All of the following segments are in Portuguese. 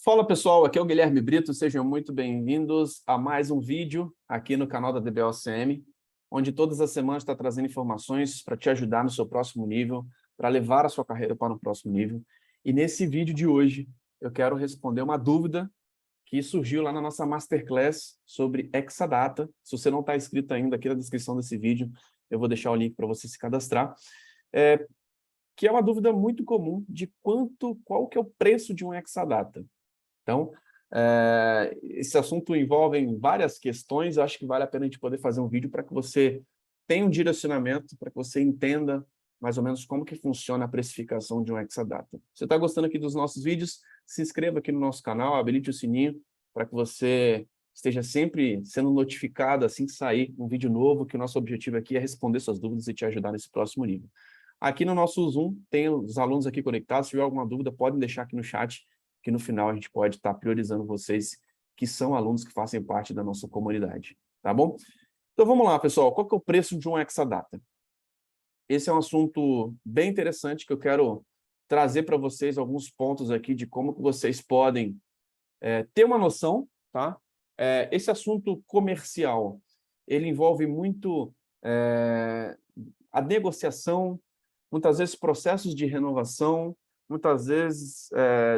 Fala pessoal, aqui é o Guilherme Brito, sejam muito bem-vindos a mais um vídeo aqui no canal da DBOCM, onde todas as semanas está trazendo informações para te ajudar no seu próximo nível, para levar a sua carreira para um próximo nível. E nesse vídeo de hoje, eu quero responder uma dúvida que surgiu lá na nossa Masterclass sobre Exadata. Se você não está inscrito ainda, aqui na descrição desse vídeo, eu vou deixar o link para você se cadastrar. Que é uma dúvida muito comum de qual que é o preço de um Exadata. Então, esse assunto envolve várias questões, eu acho que vale a pena a gente poder fazer um vídeo para que você tenha um direcionamento, para que você entenda mais ou menos como que funciona a precificação de um Exadata. Se você está gostando aqui dos nossos vídeos, se inscreva aqui no nosso canal, habilite o sininho para que você esteja sempre sendo notificado assim que sair um vídeo novo, que o nosso objetivo aqui é responder suas dúvidas e te ajudar nesse próximo nível. Aqui no nosso Zoom, tem os alunos aqui conectados, se tiver alguma dúvida, podem deixar aqui no chat, que no final a gente pode estar priorizando vocês, que são alunos que fazem parte da nossa comunidade, tá bom? Então vamos lá, pessoal, qual que é o preço de um Exadata? Esse é um assunto bem interessante que eu quero trazer para vocês alguns pontos aqui de como que vocês podem ter uma noção, tá? Esse assunto comercial, ele envolve muito a negociação, muitas vezes processos de renovação, muitas vezes,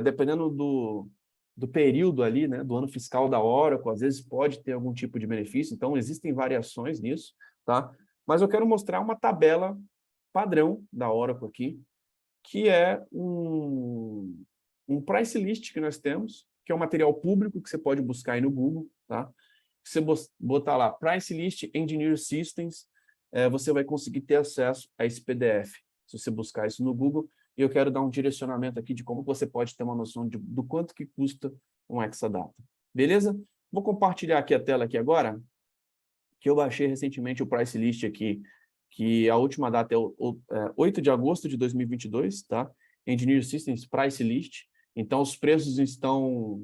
dependendo do período ali, né, do ano fiscal da Oracle, às vezes pode ter algum tipo de benefício, então existem variações nisso, tá? Mas eu quero mostrar uma tabela padrão da Oracle aqui, que é um price list que nós temos, que é um material público que você pode buscar aí no Google, tá? Se você botar lá, Price List Engineer Systems, você vai conseguir ter acesso a esse PDF, se você buscar isso no Google, e eu quero dar um direcionamento aqui de como você pode ter uma noção do quanto que custa um Exadata. Beleza? Vou compartilhar aqui a tela aqui agora, que eu baixei recentemente o Price List aqui, que a última data é 8 de agosto de 2022, tá? Engineer Systems Price List. Então, os preços estão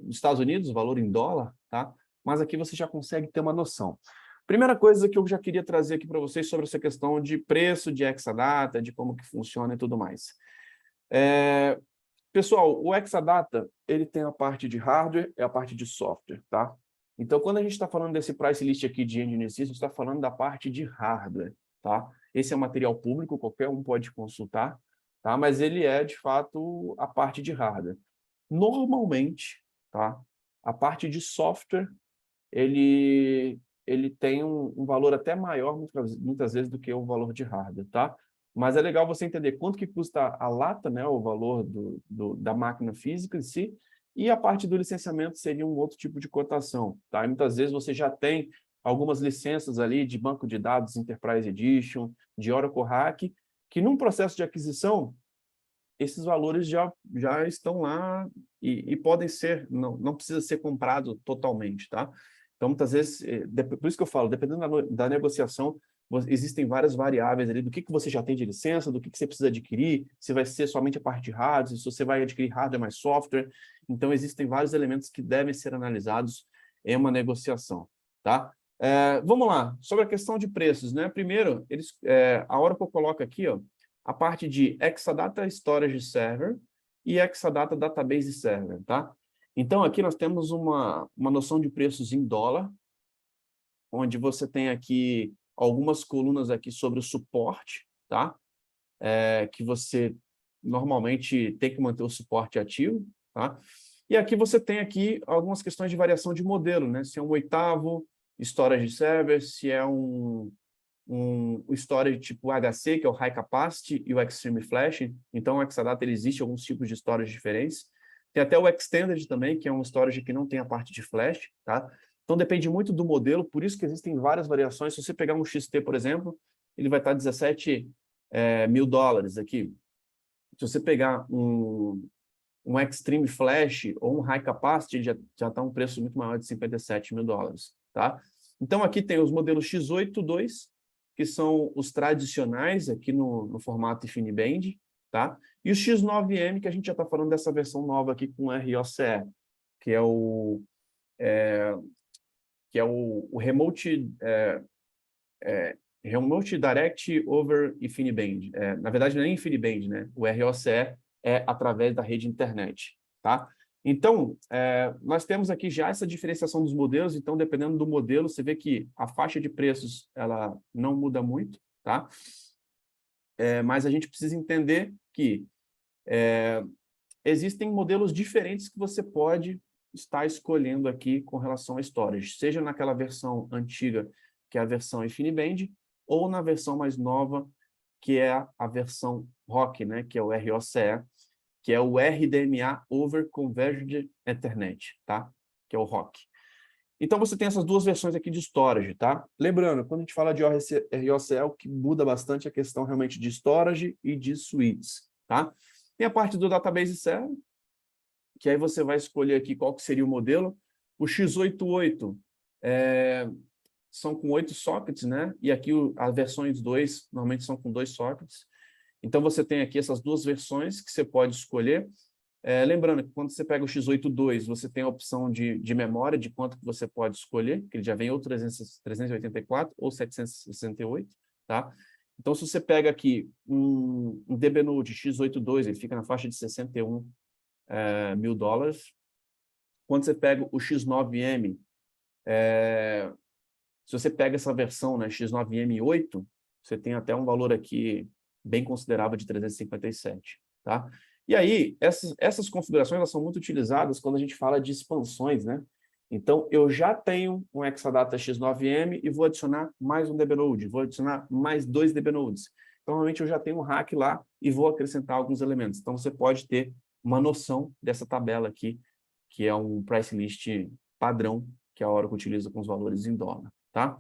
nos Estados Unidos, o valor em dólar, tá? Mas aqui você já consegue ter uma noção. Primeira coisa que eu já queria trazer aqui para vocês sobre essa questão de preço de Exadata, de como que funciona e tudo mais. Pessoal, o Exadata, ele tem a parte de hardware e a parte de software, tá? Então, quando a gente está falando desse price list aqui de Engineer Systems, a gente está falando da parte de hardware, tá? Esse é um material público, qualquer um pode consultar, tá? Mas ele é, de fato, a parte de hardware. Normalmente, tá? A parte de software, ele tem um valor até maior, muitas vezes, do que o valor de hardware, tá? Mas é legal você entender quanto que custa a lata, né, o valor da máquina física em si, e a parte do licenciamento seria um outro tipo de cotação, tá? E muitas vezes você já tem algumas licenças ali de banco de dados Enterprise Edition, de Oracle Hack, que num processo de aquisição, esses valores já estão lá e podem ser, não precisa ser comprado totalmente, tá? Então, muitas vezes, por isso que eu falo, dependendo da negociação, existem várias variáveis ali do que você já tem de licença, do que você precisa adquirir, se vai ser somente a parte de hardware, se você vai adquirir hardware mais software. Então, existem vários elementos que devem ser analisados em uma negociação, tá? Vamos lá, sobre a questão de preços, né? Primeiro, a Oracle coloca aqui, ó, a parte de Exadata Storage Server e Exadata Database Server, tá? Então, aqui nós temos uma noção de preços em dólar, onde você tem aqui algumas colunas aqui sobre o suporte, tá? Que você normalmente tem que manter o suporte ativo, tá? E aqui você tem aqui algumas questões de variação de modelo, né? Se é um 8º Storage Server, se é um storage tipo HC, que é o High Capacity, e o Extreme Flash. Então, o Exadata, ele existe alguns tipos de storage diferentes. Tem até o Extended também, que é um storage que não tem a parte de flash, tá? Então, depende muito do modelo, por isso que existem várias variações. Se você pegar um XT, por exemplo, ele vai estar 17 mil dólares aqui. Se você pegar um Extreme Flash ou um High Capacity, já está um preço muito maior de 57 mil dólares, tá? Então, aqui tem os modelos X8.2, que são os tradicionais aqui no formato InfiniBand, tá? E o X9M, que a gente já está falando dessa versão nova aqui com ROCE, que é o Remote Direct over InfiniBand. Na verdade, não é InfiniBand, né? O ROCE é através da rede internet, tá? Então, nós temos aqui já essa diferenciação dos modelos, então, dependendo do modelo, você vê que a faixa de preços ela não muda muito, tá? Mas a gente precisa entender que existem modelos diferentes que você pode estar escolhendo aqui com relação a storage, seja naquela versão antiga, que é a versão InfiniBand, ou na versão mais nova, que é a versão ROC, né, que é o ROCE, que é o RDMA over Converged Ethernet, tá? Que é o ROC. Então, você tem essas duas versões aqui de storage, tá? Lembrando, quando a gente fala de ROCE, o que muda bastante é a questão realmente de storage e de switches, tá? Tem a parte do database server, que aí você vai escolher aqui qual que seria o modelo. O x88 são com 8 sockets, né? E aqui as versões 2 normalmente são com 2 sockets. Então, você tem aqui essas duas versões que você pode escolher. Lembrando que quando você pega o x82, você tem a opção de memória, de quanto que você pode escolher, que ele já vem ou 384 ou 768, tá? Então, se você pega aqui um DBNode x82, ele fica na faixa de 61 mil dólares. Quando você pega o X9M, se você pega essa versão, né, X9M8, você tem até um valor aqui bem considerável de 357, tá? E aí, essas configurações elas são muito utilizadas quando a gente fala de expansões, né? Então, eu já tenho um Exadata X9M e vou adicionar mais um DBNode, vou adicionar mais 2 DBNodes. Então, normalmente eu já tenho um rack lá e vou acrescentar alguns elementos. Então, você pode ter uma noção dessa tabela aqui, que é um price list padrão que a Oracle utiliza com os valores em dólar, tá?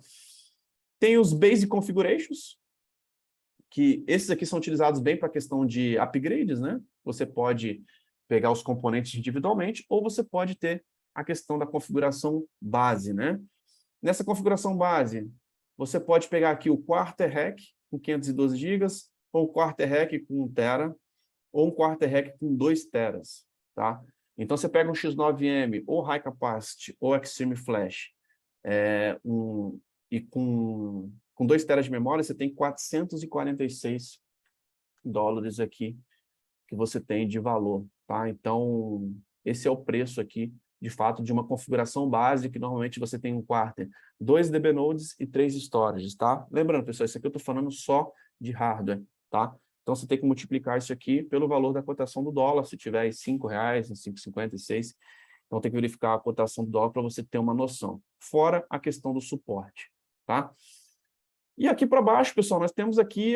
Tem os Basic Configurations, que esses aqui são utilizados bem para a questão de upgrades, né? Você pode pegar os componentes individualmente, ou você pode ter a questão da configuração base, né? Nessa configuração base, você pode pegar aqui o Quarter Rack com 512 GB, ou o Quarter Rack com 1 TB, ou um Quarter Rack com 2 TB, tá? Então, você pega um X9M, ou High Capacity, ou Extreme Flash, e com 2 TB de memória, você tem 446 dólares aqui que você tem de valor, tá? Então, esse é o preço aqui, de fato, de uma configuração base, que normalmente você tem um quarter, 2 DBNodes e 3 storages, tá? Lembrando, pessoal, isso aqui eu estou falando só de hardware, tá? Então, você tem que multiplicar isso aqui pelo valor da cotação do dólar, se tiver em R$ 5,00, em 5,56. Então, tem que verificar a cotação do dólar para você ter uma noção. Fora a questão do suporte, tá? E aqui para baixo, pessoal, nós temos aqui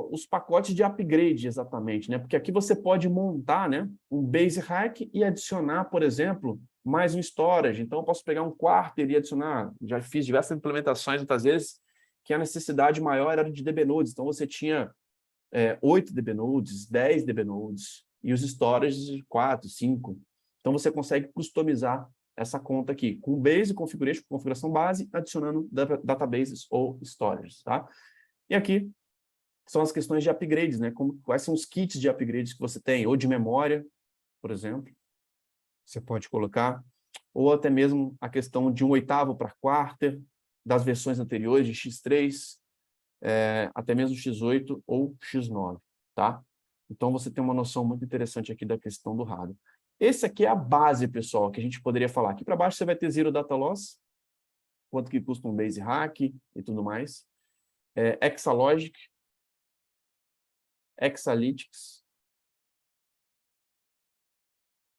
os pacotes de upgrade, exatamente, né? Porque aqui você pode montar, né, um base rack e adicionar, por exemplo, mais um storage. Então, eu posso pegar um quarter e adicionar. Já fiz diversas implementações, muitas vezes, que a necessidade maior era de DBNodes. Então, você tinha 8 DBNodes, 10 DBNodes, e os storages de 4, 5. Então, você consegue customizar essa conta aqui, com base configuration, configuração base, adicionando databases ou storages, tá? E aqui são as questões de upgrades, né? Quais são os kits de upgrades que você tem, ou de memória, por exemplo, você pode colocar, ou até mesmo a questão de 1/8 para quarter, das versões anteriores, de X3, até mesmo X8 ou X9, tá? Então, você tem uma noção muito interessante aqui da questão do hardware. Esse aqui é a base, pessoal, que a gente poderia falar. Aqui para baixo você vai ter Zero Data Loss, quanto que custa um base rack e tudo mais. Exalogic, Exalytics,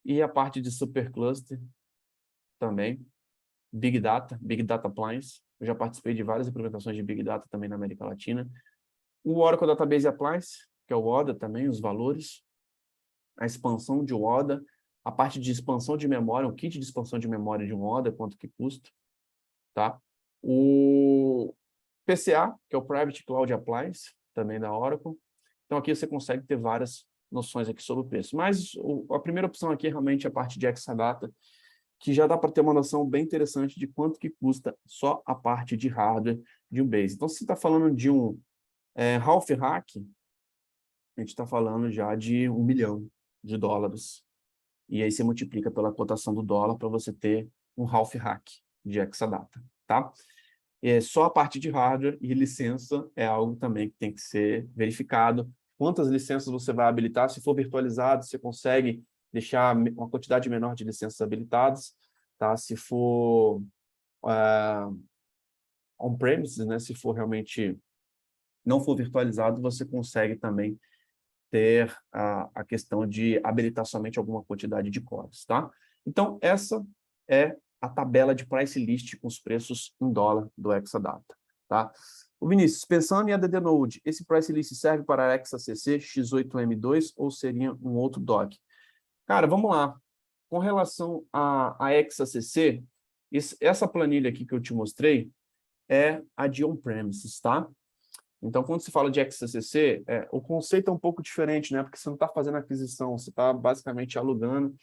e a parte de Supercluster também. Big Data Appliance. Eu já participei de várias implementações de Big Data também na América Latina. O Oracle Database Appliance, que é o ODA também, os valores. A expansão de um ODA. A parte de expansão de memória, um kit de expansão de memória de um ODA, quanto que custa. Tá? O PCA, que é o Private Cloud Appliance, também da Oracle. Então, aqui você consegue ter várias noções aqui sobre o preço. Mas a primeira opção aqui é realmente a parte de Exadata, que já dá para ter uma noção bem interessante de quanto que custa só a parte de hardware de um base. Então, se você está falando de um half rack, a gente está falando já de $1 milhão. E aí você multiplica pela cotação do dólar para você ter um half rack de Exadata, tá? Só a parte de hardware e licença é algo também que tem que ser verificado. Quantas licenças você vai habilitar? Se for virtualizado, você consegue deixar uma quantidade menor de licenças habilitadas, tá? Se for on-premises, né? Se for realmente não for virtualizado, você consegue também ter a questão de habilitar somente alguma quantidade de cores, tá? Então, essa é a tabela de price list com os preços em dólar do Exadata, tá? O Vinícius, pensando em ADD Node, esse price list serve para ExaCC, X8M2 ou seria um outro dock? Cara, vamos lá. Com relação a ExaCC, essa planilha aqui que eu te mostrei é a de on-premises, tá? Então, quando se fala de XCC, o conceito é um pouco diferente, né? Porque você não está fazendo aquisição, você está basicamente alugando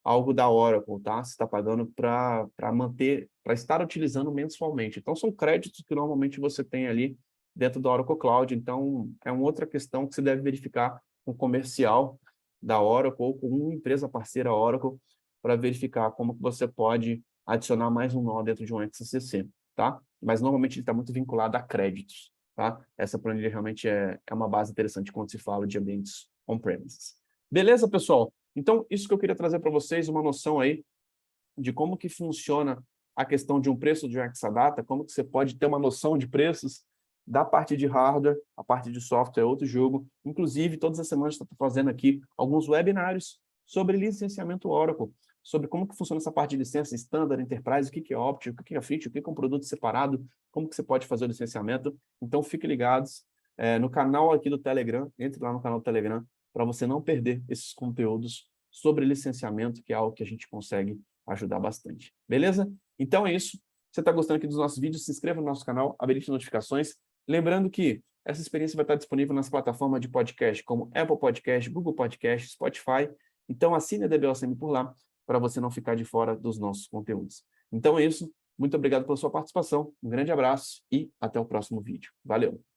algo da Oracle, tá? Você está pagando para manter, para estar utilizando mensalmente. Então, são créditos que normalmente você tem ali dentro do Oracle Cloud. Então, é uma outra questão que você deve verificar com o comercial da Oracle ou com uma empresa parceira Oracle para verificar como que você pode adicionar mais um nó dentro de um XCC, tá? Mas, normalmente, ele está muito vinculado a créditos. Tá? Essa planilha realmente é uma base interessante quando se fala de ambientes on-premises. Beleza, pessoal? Então, isso que eu queria trazer para vocês, uma noção aí de como que funciona a questão de um preço de um Exadata, como que você pode ter uma noção de preços da parte de hardware, a parte de software é outro jogo. Inclusive, todas as semanas estou fazendo aqui alguns webinários sobre licenciamento Oracle, sobre como que funciona essa parte de licença Standard, Enterprise, o que é Option, o que é Feature, o que é um produto separado, como que você pode fazer o licenciamento. Então, fiquem ligados no canal aqui do Telegram, entre lá no canal do Telegram, para você não perder esses conteúdos sobre licenciamento, que é algo que a gente consegue ajudar bastante. Beleza? Então é isso. Se você está gostando aqui dos nossos vídeos, se inscreva no nosso canal, habilite notificações. Lembrando que essa experiência vai estar disponível nas plataformas de podcast, como Apple Podcast, Google Podcast, Spotify. Então assine a DBOCM por lá, para você não ficar de fora dos nossos conteúdos. Então é isso. Muito obrigado pela sua participação. Um grande abraço e até o próximo vídeo. Valeu!